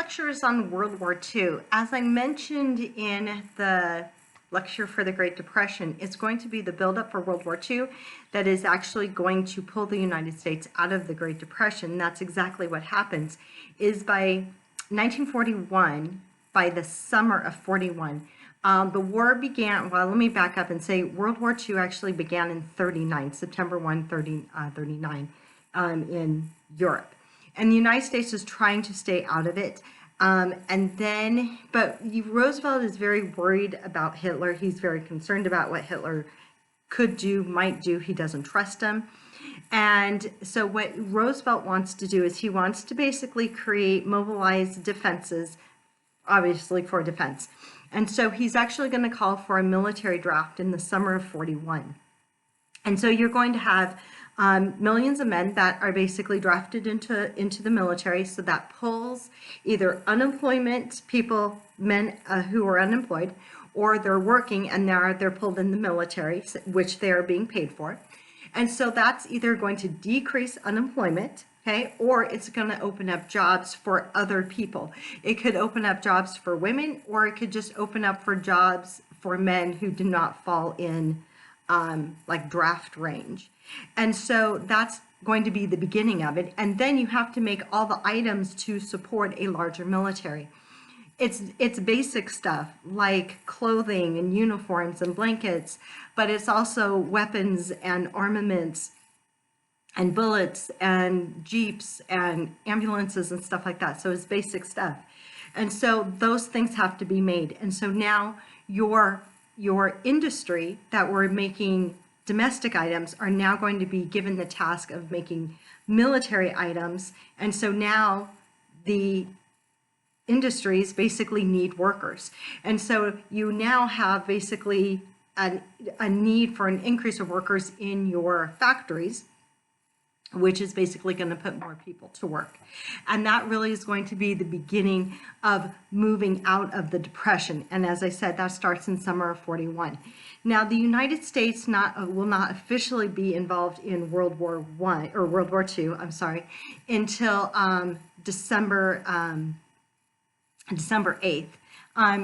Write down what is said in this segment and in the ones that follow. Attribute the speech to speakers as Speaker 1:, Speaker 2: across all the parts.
Speaker 1: Lectures on World War II. As I mentioned in the lecture for the Great Depression, it's going to be the buildup for World War II that is actually going to pull the United States out of the Great Depression. That's exactly what happens, is by 1941, by the summer of 41, the war began. Well, let me back up and say World War II actually began in 39, September 1, 39, in Europe. And the United States is trying to stay out of it. But Roosevelt is very worried about Hitler. He's very concerned about what Hitler could do, might do. He doesn't trust him. And so what Roosevelt wants to do is he wants to basically mobilize defenses, obviously for defense. And so he's actually going to call for a military draft in the summer of 41. And so you're going to have millions of men that are basically drafted into the military. So that pulls either unemployment people, men who are unemployed, or they're working and they're pulled in the military, which they are being paid for. And so that's either going to decrease unemployment, okay, or it's going to open up jobs for other people. It could open up jobs for women, or it could just open up for jobs for men who do not fall in like draft range. And so that's going to be the beginning of it. And then you have to make all the items to support a larger military. It's basic stuff like clothing and uniforms and blankets, but it's also weapons and armaments and bullets and jeeps and ambulances and stuff like that. So it's basic stuff. And so those things have to be made. And so now your industry that were making domestic items are now going to be given the task of making military items. And so now the industries basically need workers. And so you now have basically a need for an increase of workers in your factories, which is basically going to put more people to work. And that really is going to be the beginning of moving out of the Depression. And as I said, that starts in summer of 41. Now, the United States will not officially be involved in World War II, until December 8th.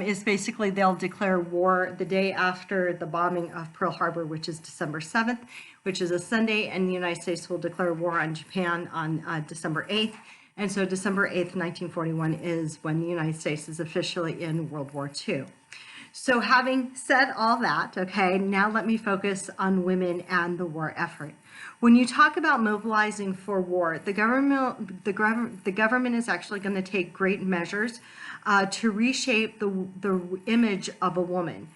Speaker 1: Is basically they'll declare war the day after the bombing of Pearl Harbor, which is December 7th, which is a Sunday, and the United States will declare war on Japan on December 8th. And so December 8th, 1941 is when the United States is officially in World War II. So having said all that, okay, now let me focus on women and the war effort. When you talk about mobilizing for war, the government is actually going to take great measures to reshape the image of a woman,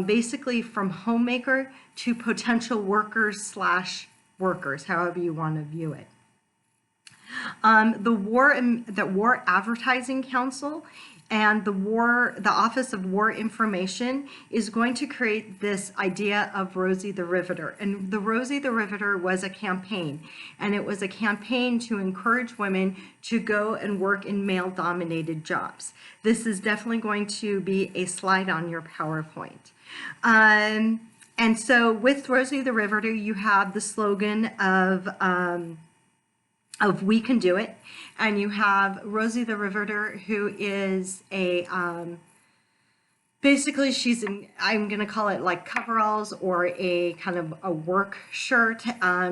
Speaker 1: basically from homemaker to potential workers/workers, however you want to view it. The War Advertising Council and the Office of War Information is going to create this idea of Rosie the Riveter. And the Rosie the Riveter was a campaign, and it was a campaign to encourage women to go and work in male-dominated jobs. This is definitely going to be a slide on your PowerPoint. And so with Rosie the Riveter, you have the slogan of "We Can Do It," and you have Rosie the Riveter, who is basically she's in, I'm going to call it like coveralls or a kind of a work shirt.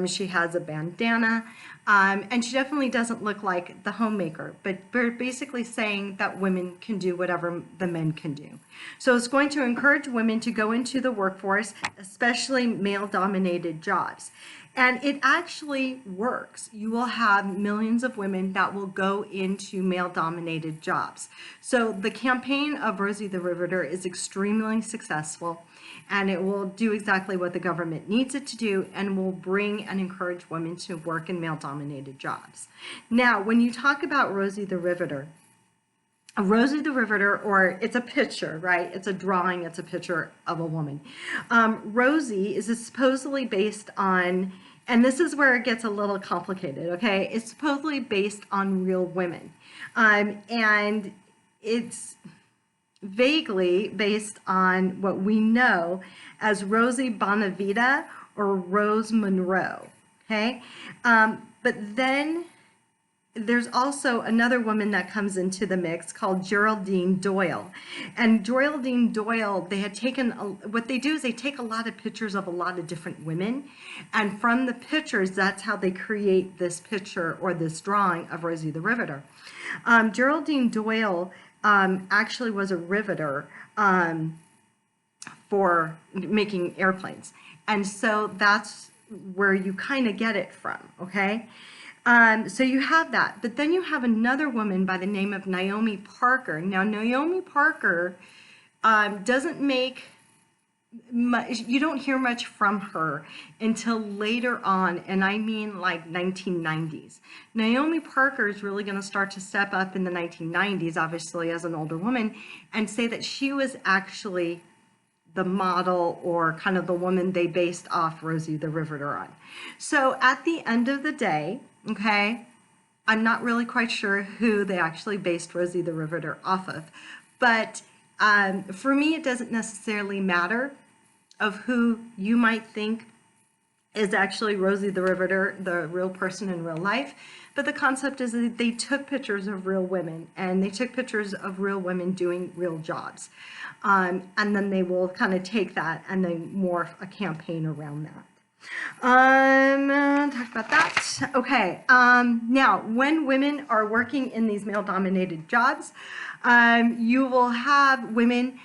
Speaker 1: She has a bandana, and she definitely doesn't look like the homemaker, but we're basically saying that women can do whatever the men can do. So it's going to encourage women to go into the workforce, especially male-dominated jobs. And it actually works. You will have millions of women that will go into male-dominated jobs. So the campaign of Rosie the Riveter is extremely successful, and it will do exactly what the government needs it to do and will bring and encourage women to work in male-dominated jobs. Now, when you talk about Rosie the Riveter, or it's a picture, right? It's a drawing, it's a picture of a woman. Rosie is supposedly based on, and this is where it gets a little complicated, okay? It's supposedly based on real women. And it's vaguely based on what we know as Rosie Bonavita or Rose Monroe, okay? But then there's also another woman that comes into the mix called Geraldine Doyle. And Geraldine Doyle, they had taken, what they do is they take a lot of pictures of a lot of different women. And from the pictures, that's how they create this picture or this drawing of Rosie the Riveter. Geraldine Doyle actually was a riveter for making airplanes. And so that's where you kind of get it from, okay? So you have that. But then you have another woman by the name of Naomi Parker. Now, Naomi Parker doesn't make much, you don't hear much from her until later on, and I mean like 1990s. Naomi Parker is really going to start to step up in the 1990s, obviously as an older woman, and say that she was actually the model or kind of the woman they based off Rosie the Riveter on. So at the end of the day, okay, I'm not really quite sure who they actually based Rosie the Riveter off of, but for me, it doesn't necessarily matter of who you might think is actually Rosie the Riveter, the real person in real life. But the concept is that they took pictures of real women, and they took pictures of real women doing real jobs. And then they will kind of take that and then morph a campaign around that. Talk about that. Okay. Now, when women are working in these male-dominated jobs, you will have women,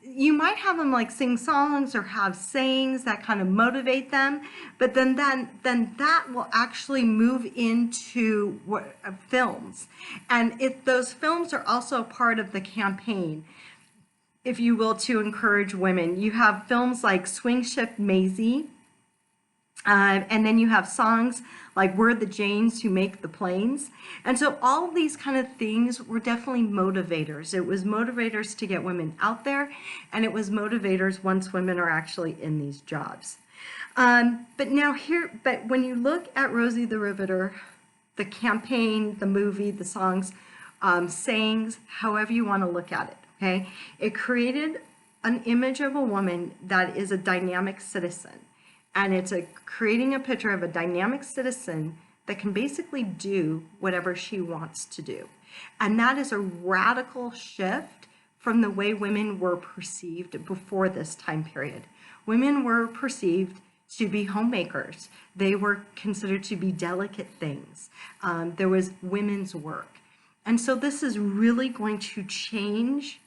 Speaker 1: you might have them like sing songs or have sayings that kind of motivate them, but then that will actually move into films. And if those films are also part of the campaign, if you will, to encourage women. You have films like Swing Shift Maisie, and then you have songs like We're the Janes Who Make the Planes. And so all of these kind of things were definitely motivators. It was motivators to get women out there, and it was motivators once women are actually in these jobs. But when you look at Rosie the Riveter, the campaign, the movie, the songs, sayings, however you want to look at it, okay? It created an image of a woman that is a dynamic citizen. And it's creating a picture of a dynamic citizen that can basically do whatever she wants to do. And that is a radical shift from the way women were perceived before this time period. Women were perceived to be homemakers. They were considered to be delicate things. There was women's work. And so this is really going to change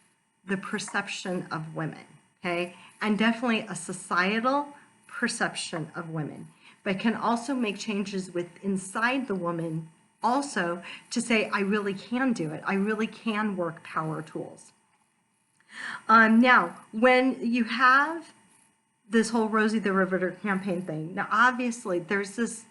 Speaker 1: the perception of women, okay? And definitely a societal perception of women, but can also make changes inside the woman also to say, I really can do it. I really can work power tools. Now, when you have this whole Rosie the Riveter campaign thing, now obviously there's this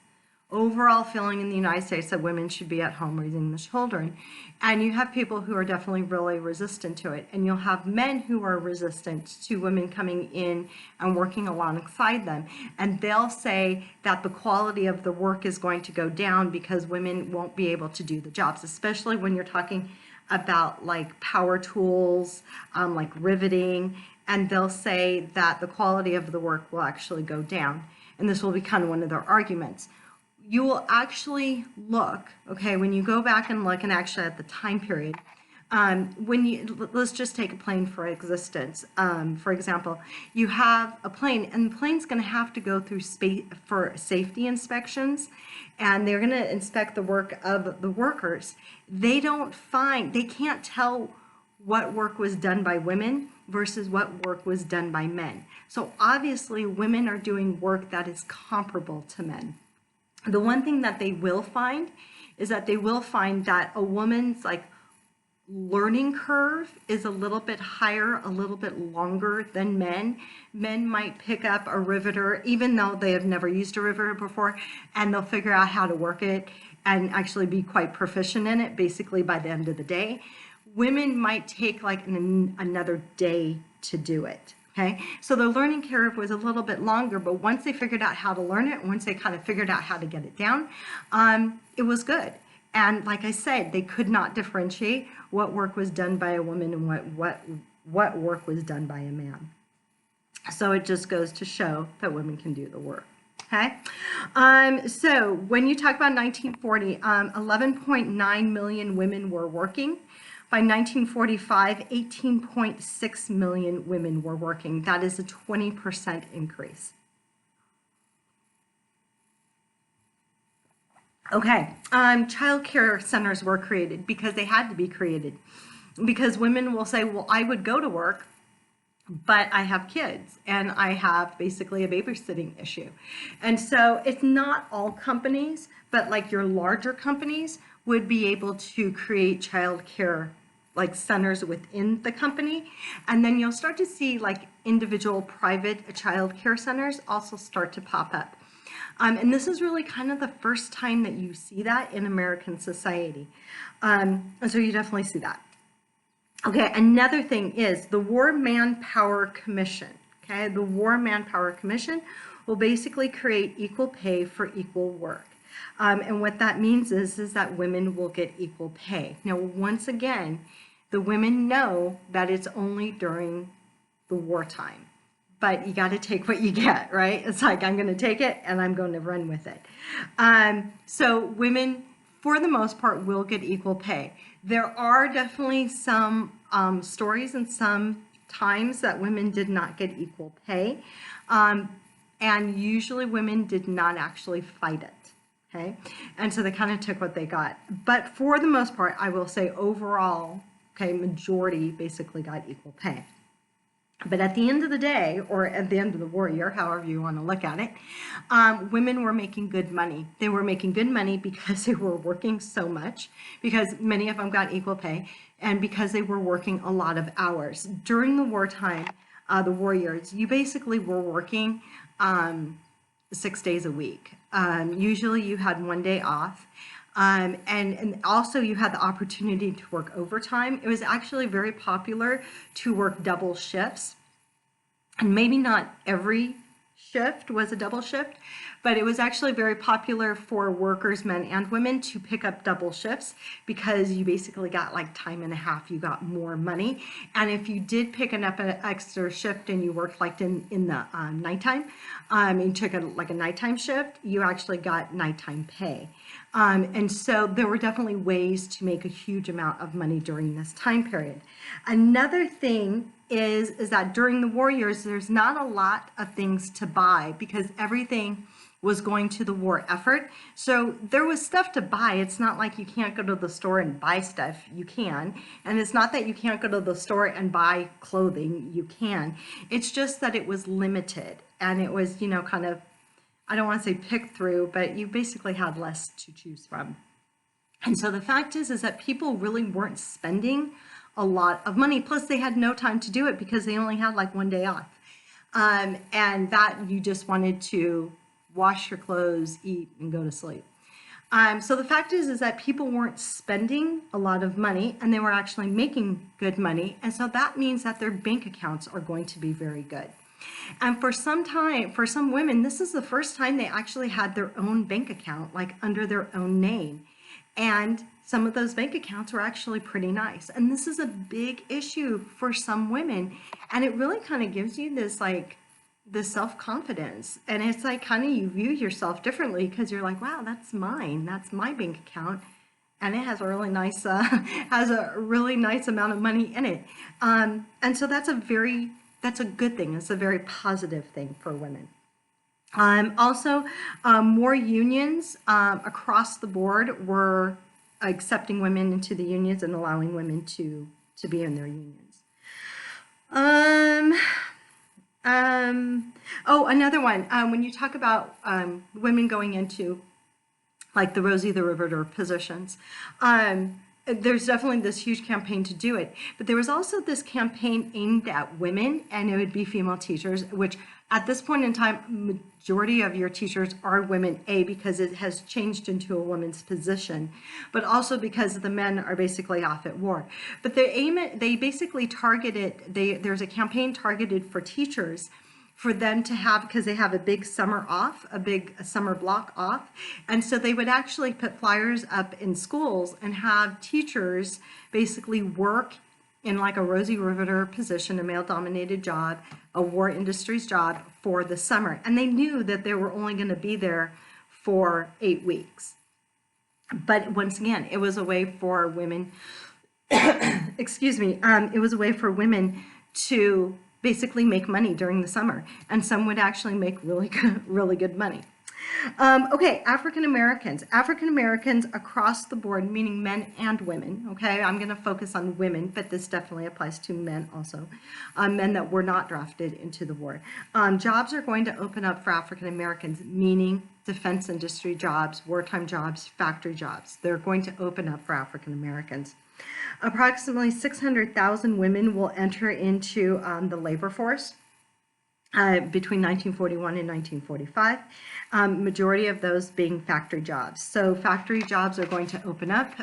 Speaker 1: overall feeling in the United States that women should be at home raising the children. And you have people who are definitely really resistant to it. And you'll have men who are resistant to women coming in and working alongside them. And they'll say that the quality of the work is going to go down because women won't be able to do the jobs, especially when you're talking about like power tools, like riveting. And they'll say that the quality of the work will actually go down. And this will be kind of one of their arguments. You will actually look, okay, when you go back and look, and actually at the time period, let's just take a plane for existence. For example, you have a plane, and the plane's going to have to go through for safety inspections, and they're going to inspect the work of the workers. They can't tell what work was done by women versus what work was done by men. So obviously, women are doing work that is comparable to men. The one thing that they will find is that they will find that a woman's like learning curve is a little bit higher, a little bit longer than men. Men might pick up a riveter, even though they have never used a riveter before, and they'll figure out how to work it and actually be quite proficient in it, basically by the end of the day. Women might take like another day to do it. Okay, so the learning curve was a little bit longer, but once they figured out how to learn it, once they kind of figured out how to get it down, it was good. And like I said, they could not differentiate what work was done by a woman and what work was done by a man. So it just goes to show that women can do the work. Okay. So when you talk about 1940, 11.9 million women were working. By 1945, 18.6 million women were working. That is a 20% increase. Okay, child care centers were created because they had to be created. Because women will say, well, I would go to work, but I have kids and I have basically a babysitting issue. And so it's not all companies, but like your larger companies would be able to create child care like centers within the company. And then you'll start to see like individual private child care centers also start to pop up. And this is really kind of the first time that you see that in American society. And so you definitely see that. Okay, another thing is the War Manpower Commission. Okay, the War Manpower Commission will basically create equal pay for equal work. And what that means is that women will get equal pay. Now, once again, the women know that it's only during the wartime, but you got to take what you get, right? It's like, I'm going to take it and I'm going to run with it. So women, for the most part, will get equal pay. There are definitely some stories and some times that women did not get equal pay. And usually women did not actually fight it. Okay. And so they kind of took what they got. But for the most part, I will say overall, okay, majority basically got equal pay. But at the end of the day, or at the end of the war year, however you want to look at it, women were making good money. They were making good money because they were working so much, because many of them got equal pay, and because they were working a lot of hours. During the wartime, the war years, you basically were working 6 days a week. Usually you had 1 day off. And also you had the opportunity to work overtime. It was actually very popular to work double shifts. And maybe not every shift was a double shift, but it was actually very popular for workers, men and women, to pick up double shifts because you basically got like time and a half, you got more money. And if you did pick up an extra shift and you worked like in the nighttime, and took like a nighttime shift, you actually got nighttime pay. And so there were definitely ways to make a huge amount of money during this time period. Another thing is that during the war years, there's not a lot of things to buy because everything was going to the war effort. So there was stuff to buy. It's not like you can't go to the store and buy stuff. You can. And it's not that you can't go to the store and buy clothing. You can. It's just that it was limited. And it was, you know, kind of, I don't want to say pick through, but you basically had less to choose from. And so the fact is that people really weren't spending a lot of money. Plus they had no time to do it because they only had like 1 day off. And that you just wanted to wash your clothes, eat, and go to sleep. So the fact is that people weren't spending a lot of money and they were actually making good money. And so that means that their bank accounts are going to be very good. And for some time, for some women, this is the first time they actually had their own bank account, like under their own name. And some of those bank accounts were actually pretty nice. And this is a big issue for some women. And it really kind of gives you this like, this self-confidence. And it's like kind of you view yourself differently because you're like, wow, that's mine. That's my bank account. And it has a really nice, amount of money in it. And so that's a good thing. It's a very positive thing for women. Also, more unions across the board were accepting women into the unions and allowing women to be in their unions. Oh, another one. When you talk about women going into like the Rosie the Riveter positions, there's definitely this huge campaign to do it. But there was also this campaign aimed at women, and it would be female teachers, which at this point in time, majority of your teachers are women, A, because it has changed into a woman's position, but also because the men are basically off at war. But they basically targeted, there's a campaign targeted for teachers for them to have, because they have a big summer off, a summer block off. And so they would actually put flyers up in schools and have teachers basically work in like a Rosie Riveter position, a male-dominated job, a war industries job for the summer. And they knew that they were only going to be there for 8 weeks. But once again, it was a way for women, excuse me, it was a way for women to basically make money during the summer. And some would actually make really good money. Okay, African Americans. African Americans across the board, meaning men and women. Okay, I'm going to focus on women, but this definitely applies to men also. Men that were not drafted into the war. Jobs are going to open up for African Americans, meaning defense industry jobs, wartime jobs, factory jobs. They're going to open up for African Americans. Approximately 600,000 women will enter into the labor force. Between 1941 and 1945, majority of those being factory jobs. So factory jobs are going to open up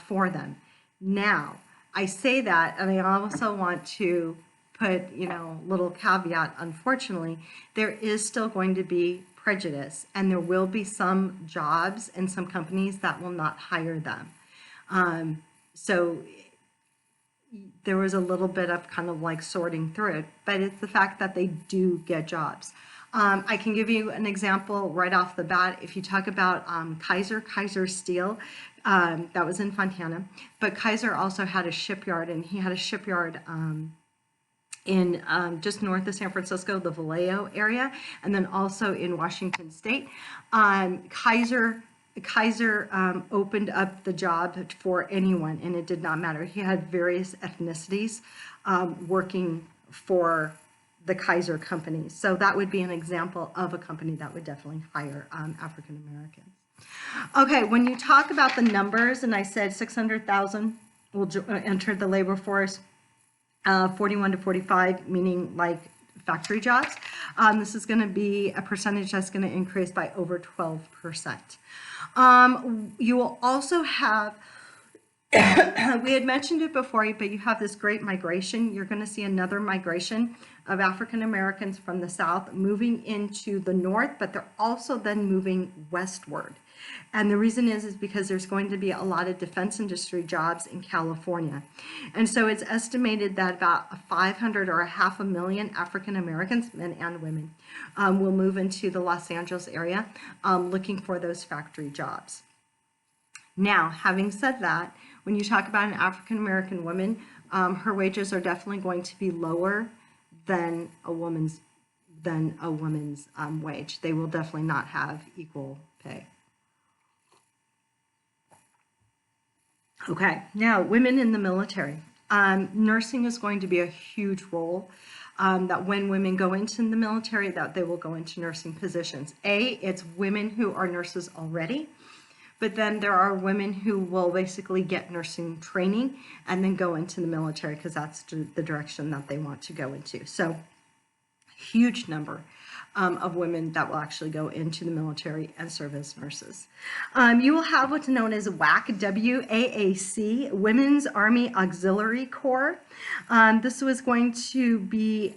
Speaker 1: for them. Now, I say that, and I also want to put, little caveat, unfortunately, there is still going to be prejudice, and there will be some jobs and some companies that will not hire them. So there was a little bit of kind of like sorting through it, but it's the fact that they do get jobs. I can give you an example right off the bat. If you talk about Kaiser Steel, that was in Fontana, but Kaiser also had a shipyard, and he had a shipyard in just north of San Francisco, the Vallejo area, and then also in Washington State. Kaiser opened up the job for anyone, and it did not matter. He had various ethnicities working for the Kaiser company. So that would be an example of a company that would definitely hire African Americans. Okay, when you talk about the numbers, and I said 600,000 will enter the labor force, 41 to 45, meaning like factory jobs. This is going to be a percentage that's going to increase by over 12%. You will also have, we had mentioned it before, but you have this great migration. You're going to see another migration of African Americans from the South moving into the North, but they're also then moving westward. And the reason is because there's going to be a lot of defense industry jobs in California. And so it's estimated that about 500 or 500,000 African Americans, men and women, will move into the Los Angeles area looking for those factory jobs. Now, having said that, when you talk about an African American woman, her wages are definitely going to be lower than a woman's wage. They will definitely not have equal pay. Okay, now women in the military. Nursing is going to be a huge role. That when women go into the military, that they will go into nursing positions. It's women who are nurses already, but then there are women who will basically get nursing training and then go into the military because that's the direction that they want to go into. So huge number of women that will actually go into the military and serve as nurses. You will have what's known as WAC, W-A-A-C, Women's Army Auxiliary Corps. This was going to be,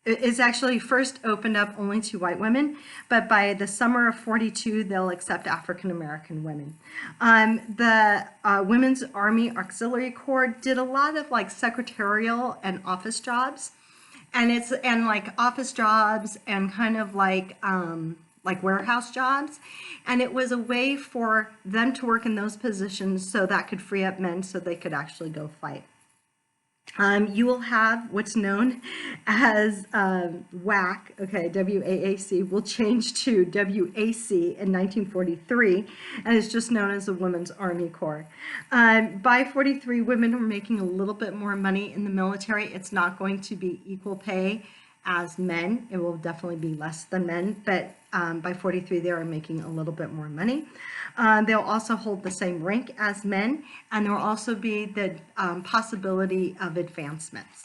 Speaker 1: it's actually first opened up only to white women, but by the summer of 42, they'll accept African American women. The Women's Army Auxiliary Corps did a lot of like secretarial and office jobs. And like office jobs and kind of like warehouse jobs. And it was a way for them to work in those positions so that could free up men so they could actually go fight. You will have what's known as WAC, okay, W-A-A-C, will change to W-A-C in 1943, and it's just known as the Women's Army Corps. By 43, women are making a little bit more money in the military. It's not going to be equal pay as men. It will definitely be less than men, but by 43, they are making a little bit more money. They'll also hold the same rank as men, and there will also be the possibility of advancements.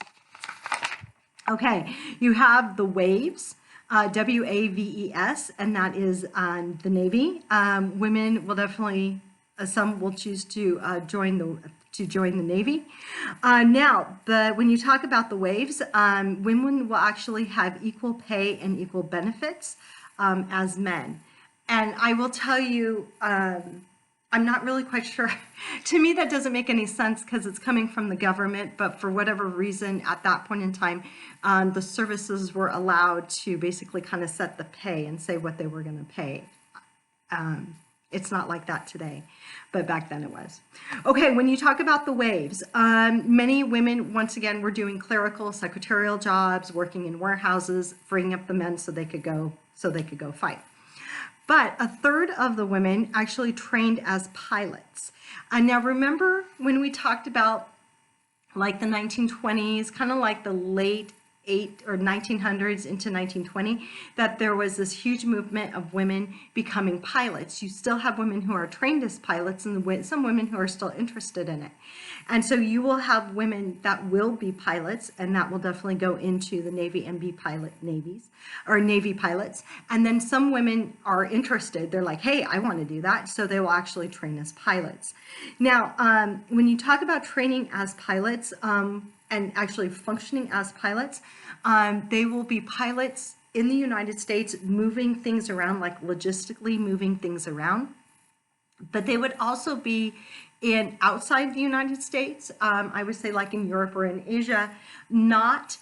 Speaker 1: Okay, you have the WAVES, W-A-V-E-S, and that is the Navy. Women will definitely, some will choose to join the Navy. Now, when you talk about the WAVES, women will actually have equal pay and equal benefits as men. And I will tell you, I'm not really quite sure. To me, that doesn't make any sense because it's coming from the government, but for whatever reason, at that point in time, the services were allowed to basically kind of set the pay and say what they were going to pay. It's not like that today, but back then it was. Okay, when you talk about the waves, many women, once again, were doing clerical, secretarial jobs, working in warehouses, freeing up the men so they could go fight. But a third of the women actually trained as pilots. Now remember when we talked about like the 1920s, kind of like the late 1900s into 1920, that there was this huge movement of women becoming pilots. You still have women who are trained as pilots and some women who are still interested in it. And so you will have women that will be pilots, and that will definitely go into the Navy and be Navy pilots. And then some women are interested. They're like, hey, I want to do that. So they will actually train as pilots. Now, when you talk about training as pilots, and actually functioning as pilots, they will be pilots in the United States moving things around, like logistically moving things around. But they would also be in outside the United States, I would say like in Europe or in Asia, not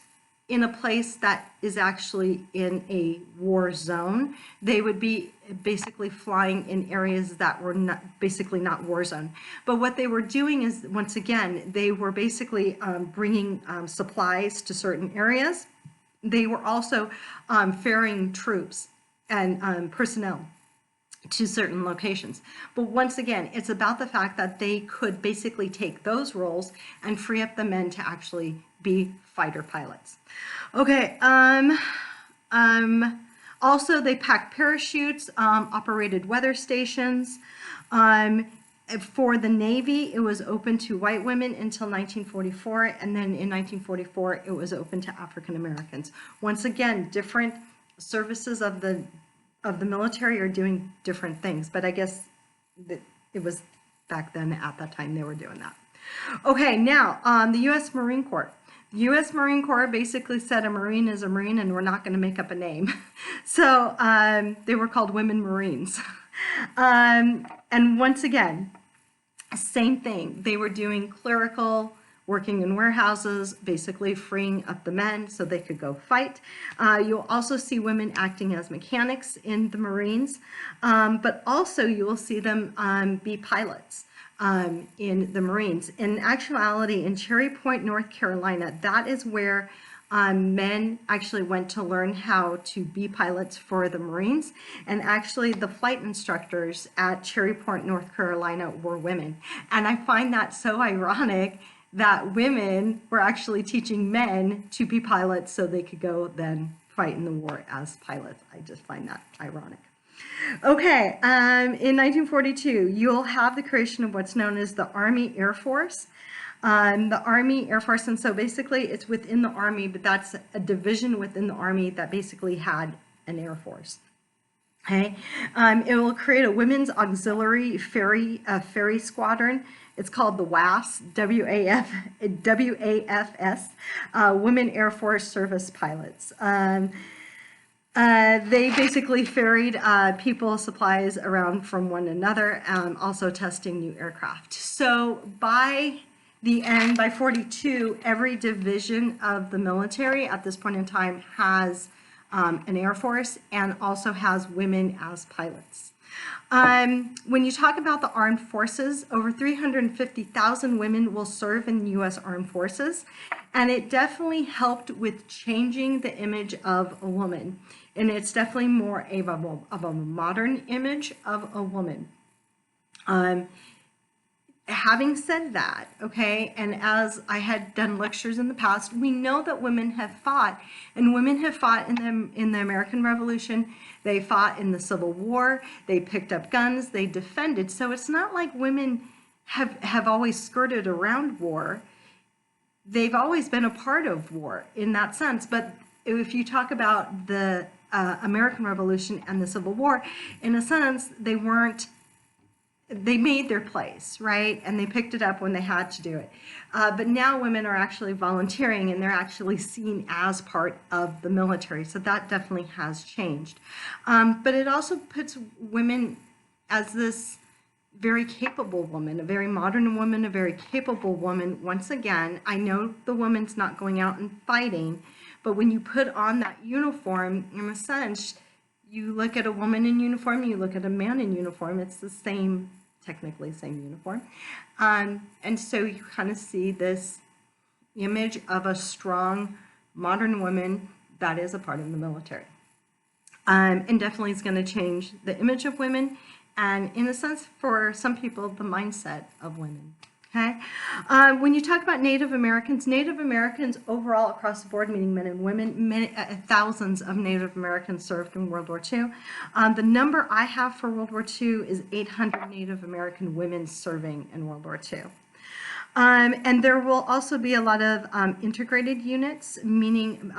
Speaker 1: in a place that is actually in a war zone. They would be basically flying in areas that were basically not war zone. But what they were doing is, once again, they were basically bringing supplies to certain areas. They were also ferrying troops and personnel to certain locations. But once again, it's about the fact that they could basically take those roles and free up the men to actually be fighter pilots. Okay, also they packed parachutes, operated weather stations. For the Navy, it was open to white women until 1944, and then in 1944, it was open to African Americans. Once again, different services of the military are doing different things, but I guess that it was back then at that time they were doing that. Okay, now the U.S. Marine Corps. The U.S. Marine Corps basically said a Marine is a Marine and we're not going to make up a name. So they were called Women Marines. And once again, same thing. They were doing clerical, working in warehouses, basically freeing up the men so they could go fight. You'll also see women acting as mechanics in the Marines, but also you will see them be pilots in the Marines. In actuality, in Cherry Point, North Carolina, that is where men actually went to learn how to be pilots for the Marines. And actually the flight instructors at Cherry Point, North Carolina were women. And I find that so ironic that women were actually teaching men to be pilots so they could go then fight in the war as pilots. I just find that ironic. Okay, in 1942, you'll have the creation of what's known as the Army Air Force. The Army Air Force, and so basically it's within the Army, but that's a division within the Army that basically had an Air Force. Okay, it will create a women's auxiliary ferry squadron. It's called the WAFS, WAFS, Women Air Force Service Pilots. They basically ferried people, supplies around from one another, also testing new aircraft. So by the end, by 42, every division of the military at this point in time has an Air Force and also has women as pilots. When you talk about the armed forces, over 350,000 women will serve in the U.S. Armed Forces, and it definitely helped with changing the image of a woman. And it's definitely more of a modern image of a woman. Having said that, okay, and as I had done lectures in the past, we know that women have fought, and women have fought in the American Revolution. They fought in the Civil War. They picked up guns. They defended. So it's not like women have always skirted around war. They've always been a part of war in that sense. But if you talk about the American Revolution and the Civil War, in a sense, they made their place, right? And they picked it up when they had to do it. But now women are actually volunteering and they're actually seen as part of the military. So that definitely has changed. But it also puts women as this very capable woman, a very modern woman, a very capable woman. Once again, I know the woman's not going out and fighting, but when you put on that uniform, in a sense, you look at a woman in uniform, you look at a man in uniform, it's the same, technically same uniform. And so you kind of see this image of a strong modern woman that is a part of the military. And definitely is going to change the image of women and, in a sense, for some people, the mindset of women. Okay. When you talk about Native Americans overall across the board, meaning men and women, thousands of Native Americans served in World War II. The number I have for World War II is 800 Native American women serving in World War II. And there will also be a lot of integrated units, meaning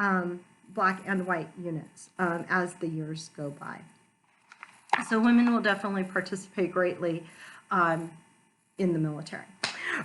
Speaker 1: Black and white units, as the years go by. So women will definitely participate greatly in the military.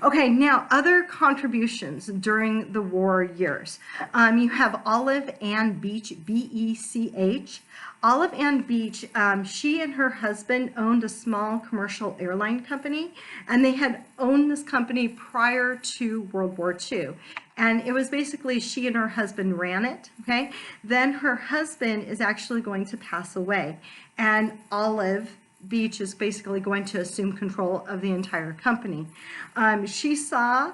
Speaker 1: Okay, now other contributions during the war years. You have Olive Ann Beach, B-E-C-H. Olive Ann Beach, she and her husband owned a small commercial airline company, and they had owned this company prior to World War II. And it was basically she and her husband ran it, okay? Then her husband is actually going to pass away, and Olive Beach is basically going to assume control of the entire company. She saw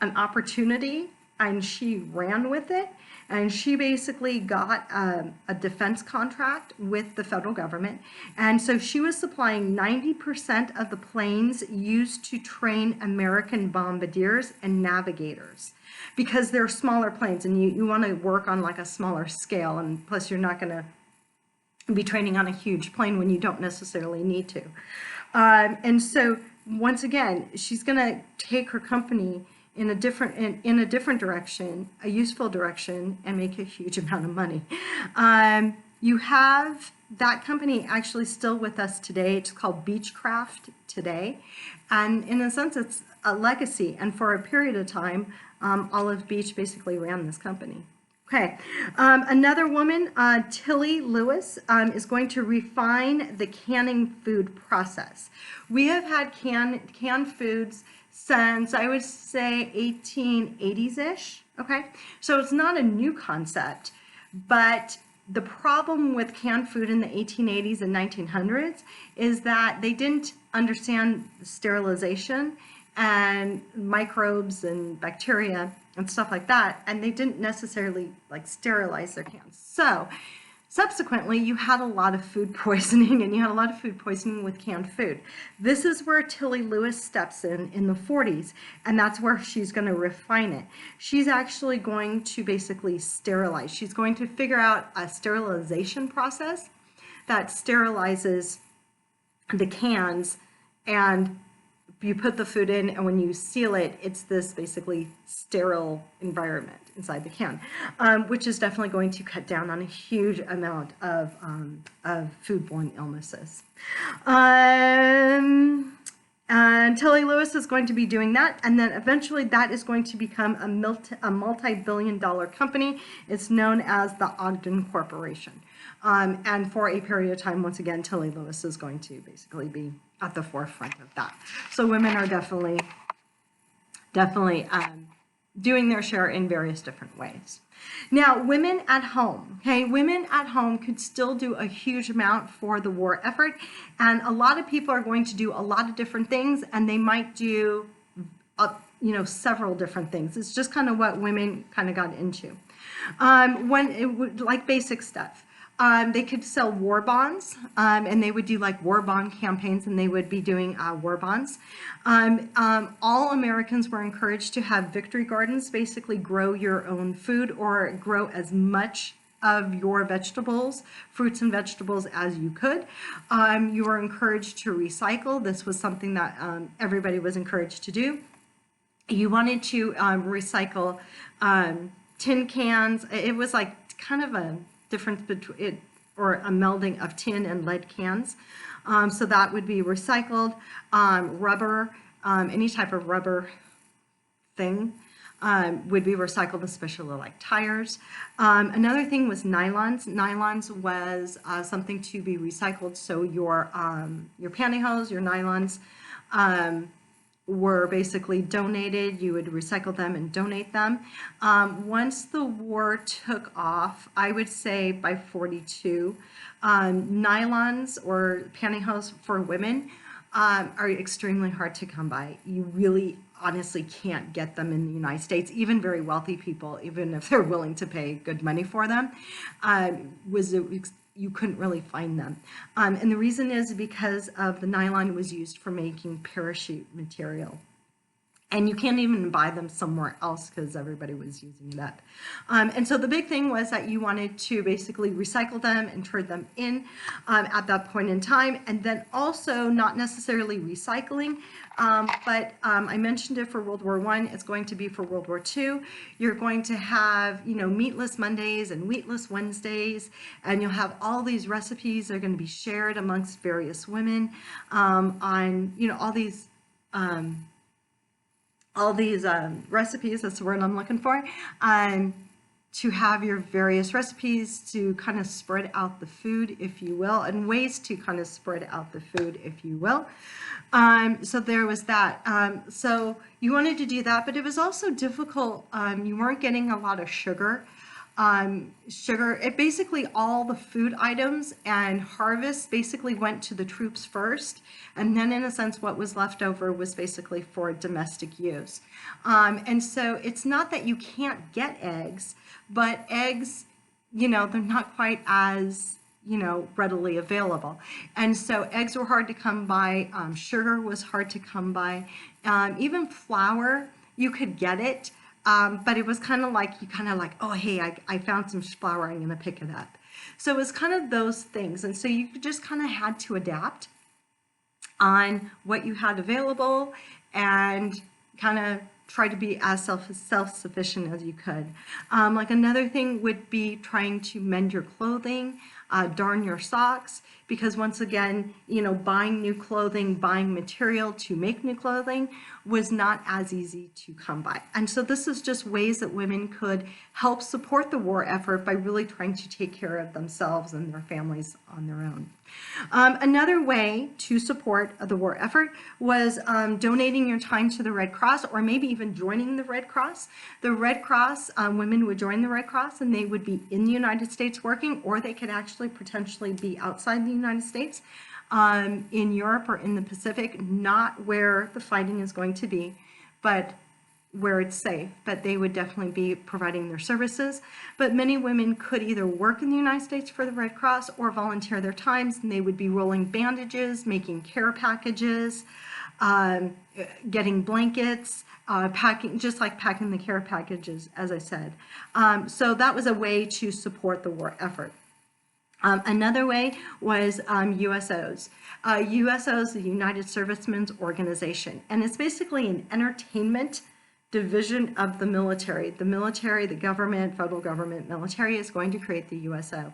Speaker 1: an opportunity and she ran with it, and she basically got a defense contract with the federal government. And so she was supplying 90% of the planes used to train American bombardiers and navigators, because they're smaller planes and you want to work on like a smaller scale, and plus you're not going to be training on a huge plane when you don't necessarily need to. And so once again, she's going to take her company in a different direction, a useful direction, and make a huge amount of money. You have that company actually still with us today. It's called Beechcraft today. And in a sense, it's a legacy. And for a period of time, Olive Beach basically ran this company. Okay, another woman, Tilly Lewis, is going to refine the canning food process. We have had canned foods since, I would say, 1880s-ish, okay? So it's not a new concept, but the problem with canned food in the 1880s and 1900s is that they didn't understand sterilization and microbes and bacteria and stuff like that, and they didn't necessarily like sterilize their cans. So subsequently, you had a lot of food poisoning, and you had a lot of food poisoning with canned food. This is where Tilly Lewis steps in the 40s, and that's where she's going to refine it. She's actually going to basically sterilize. She's going to figure out a sterilization process that sterilizes the cans, and you put the food in, and when you seal it, it's this basically sterile environment inside the can, which is definitely going to cut down on a huge amount of foodborne illnesses. And Tilly Lewis is going to be doing that, and then eventually that is going to become a multi-billion-dollar company. It's known as the Ogden Corporation. And for a period of time, once again, Tilly Lewis is going to basically be at the forefront of that. So women are definitely doing their share in various different ways. Now, women at home, okay? Women at home could still do a huge amount for the war effort, and a lot of people are going to do a lot of different things, and they might do, several different things. It's just kind of what women kind of got into. Like basic stuff. They could sell war bonds, and they would do like war bond campaigns, and they would be doing war bonds. All Americans were encouraged to have victory gardens, basically grow your own food or grow as much of your vegetables, fruits and vegetables as you could. You were encouraged to recycle. This was something that everybody was encouraged to do. You wanted to recycle tin cans. It was like kind of a difference between it, or a melding of tin and lead cans. So that would be recycled. Rubber, any type of rubber thing. would be recycled, especially like tires. Another thing was nylons. Nylons was something to be recycled. So your pantyhose, your nylons, were basically donated. You would recycle them and donate them. Once the war took off, I would say by 42, nylons or pantyhose for women are extremely hard to come by. You really honestly can't get them in the United States. Even very wealthy people, even if they're willing to pay good money for them, you couldn't really find them. And the reason is because of the nylon was used for making parachute material. And you can't even buy them somewhere else because everybody was using that. And so the big thing was that you wanted to basically recycle them and turn them in at that point in time. And then also not necessarily recycling, but I mentioned it for World War I. It's going to be for World War II. You're going to have, meatless Mondays and wheatless Wednesdays, and you'll have all these recipes that are going to be shared amongst various women on, all these recipes, that's the word I'm looking for, to have your various recipes to kind of spread out the food, if you will, and ways to kind of spread out the food, if you will. So there was that. So you wanted to do that, but it was also difficult. You weren't getting a lot of sugar. It basically all the food items and harvest basically went to the troops first, and then in a sense what was left over was basically for domestic use. And so it's not that you can't get eggs, but eggs, they're not quite as readily available. And so eggs were hard to come by, sugar was hard to come by, even flour, you could get it. But it was kind of like, oh, hey, I found some flour, I'm going to pick it up. So it was kind of those things. And so you just kind of had to adapt on what you had available and kind of try to be as self-sufficient as you could. Like another thing would be trying to mend your clothing, darn your socks, because once again, buying new clothing, buying material to make new clothing was not as easy to come by. And so this is just ways that women could help support the war effort by really trying to take care of themselves and their families on their own. Another way to support the war effort was donating your time to the Red Cross, or maybe even joining the Red Cross. The Red Cross, women would join the Red Cross and they would be in the United States working, or they could actually potentially be outside the United States, in Europe or in the Pacific, not where the fighting is going to be, but where it's safe, but they would definitely be providing their services. But many women could either work in the United States for the Red Cross or volunteer their times, and they would be rolling bandages, making care packages, getting blankets, packing the care packages, as I said. So that was a way to support the war effort. Another way was USOs. USOs, the United Servicemen's Organization, and it's basically an entertainment division of the military. The military, the government, federal government, military is going to create the USO.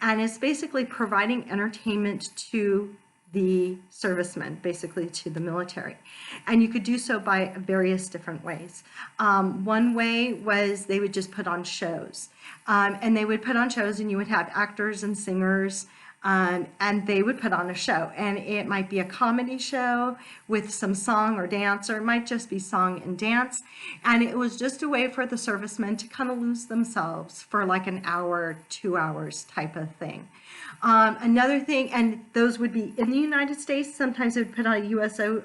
Speaker 1: And it's basically providing entertainment to the servicemen, basically to the military. And you could do so by various different ways. One way was they would just put on shows. And they would put on shows and you would have actors and singers, and they would put on a show, and it might be a comedy show with some song or dance, or it might just be song and dance. And it was just a way for the servicemen to kind of lose themselves for like an hour, 2 hours type of thing. Another thing, and those would be in the United States, sometimes they would put a USO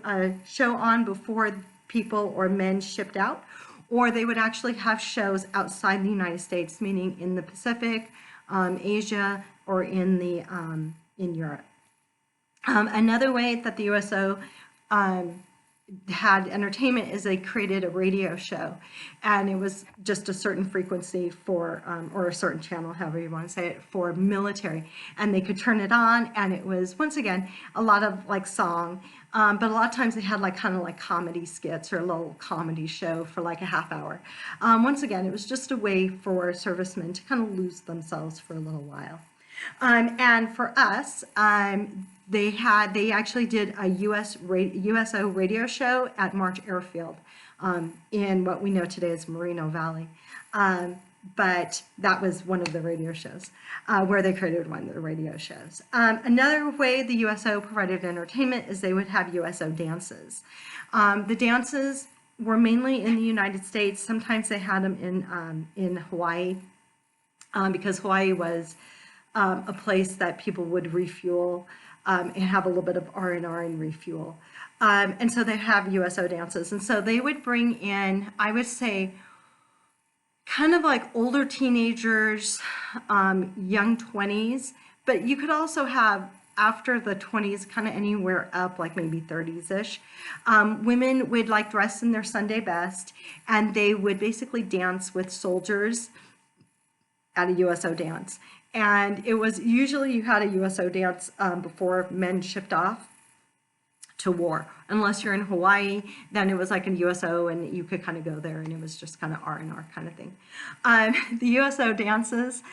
Speaker 1: show on before people or men shipped out, or they would actually have shows outside the United States, meaning in the Pacific, Asia, or in Europe. Another way that the USO had entertainment is they created a radio show, and it was just a certain frequency for, or a certain channel, however you want to say it, for military, and they could turn it on, and it was, once again, a lot of like song, but a lot of times they had like kind of like comedy skits or a little comedy show for like a half hour. Once again, it was just a way for servicemen to kind of lose themselves for a little while. And for us, they actually did a USO radio show at March Airfield in what we know today as Moreno Valley. But that was one of the radio shows where they created one of the radio shows. Another way the USO provided entertainment is they would have USO dances. The dances were mainly in the United States. Sometimes they had them in Hawaii because Hawaii was a place that people would refuel and have a little bit of R&R and refuel. And so they have USO dances. And so they would bring in, I would say, kind of like older teenagers, young 20s, but you could also have after the 20s, kind of anywhere up, like maybe 30s-ish. Women would like dress in their Sunday best, and they would basically dance with soldiers at a USO dance. And it was usually you had a USO dance before men shipped off to war. Unless you're in Hawaii, then it was like a USO and you could kind of go there and it was just kind of R&R kind of thing. The USO dances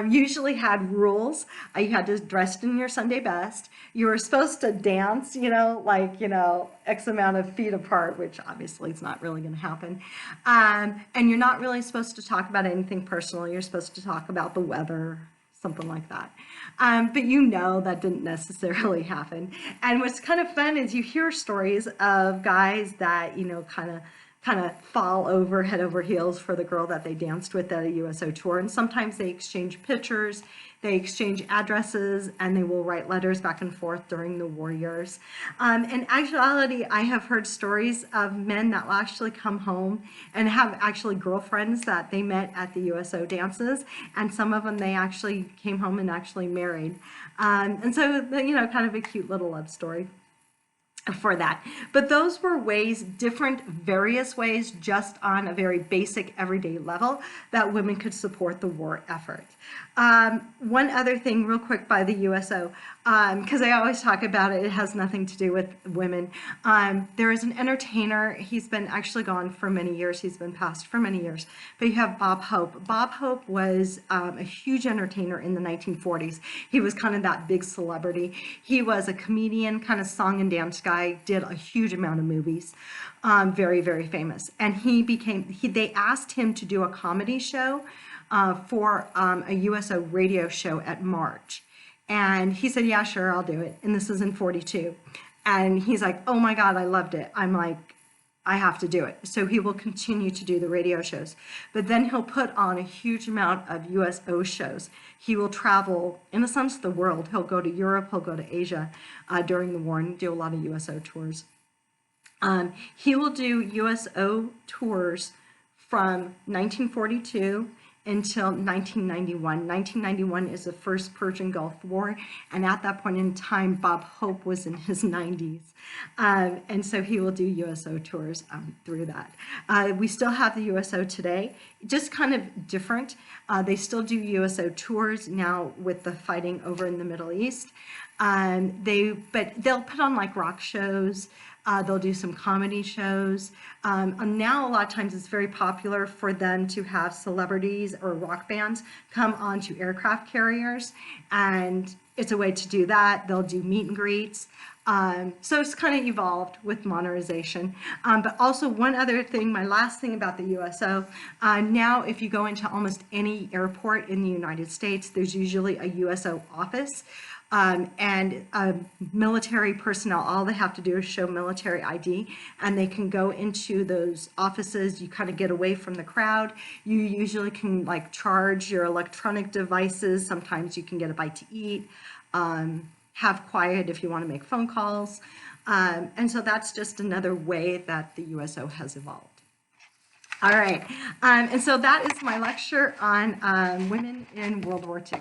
Speaker 1: usually had rules. You had to dress in your Sunday best. You were supposed to dance, X amount of feet apart, which obviously is not really going to happen. And you're not really supposed to talk about anything personal. You're supposed to talk about the weather, something like that. But that didn't necessarily happen. And what's kind of fun is you hear stories of guys that, kind of fall over head over heels for the girl that they danced with at a USO tour. And sometimes they exchange pictures, they exchange addresses, and they will write letters back and forth during the war years. In actuality, I have heard stories of men that will actually come home and have actually girlfriends that they met at the USO dances. And some of them, they actually came home and actually married. And so, kind of a cute little love story for that. But those were ways, various ways, just on a very basic everyday level that women could support the war effort. One other thing real quick by the USO, because I always talk about it, it has nothing to do with women. There is an entertainer, he's been actually gone for many years, he's been passed for many years, but you have Bob Hope. Bob Hope was a huge entertainer in the 1940s. He was kind of that big celebrity. He was a comedian, kind of song and dance guy, did a huge amount of movies, very, very famous. And they asked him to do a comedy show for a USO radio show at March. And he said, yeah, sure, I'll do it. And this was in 42. And he's like, oh my God, I loved it. I'm like, I have to do it. So he will continue to do the radio shows. But then he'll put on a huge amount of USO shows. He will travel, in a sense, the world. He'll go to Europe, he'll go to Asia during the war and do a lot of USO tours. He will do USO tours from 1942 until 1991. 1991 is the first Persian Gulf War, and at that point in time, Bob Hope was in his 90s. And so he will do USO tours through that. We still have the USO today, just kind of different. They still do USO tours now with the fighting over in the Middle East. But they'll put on like rock shows. They'll do some comedy shows. And now a lot of times it's very popular for them to have celebrities or rock bands come onto aircraft carriers. And it's a way to do that. They'll do meet and greets. So it's kind of evolved with modernization. But also one other thing, my last thing about the USO, now if you go into almost any airport in the United States, there's usually a USO office. And military personnel, all they have to do is show military ID, and they can go into those offices. You kind of get away from the crowd. You usually can like charge your electronic devices. Sometimes you can get a bite to eat, have quiet if you want to make phone calls. And so that's just another way that the USO has evolved. All right, and so that is my lecture on women in World War II.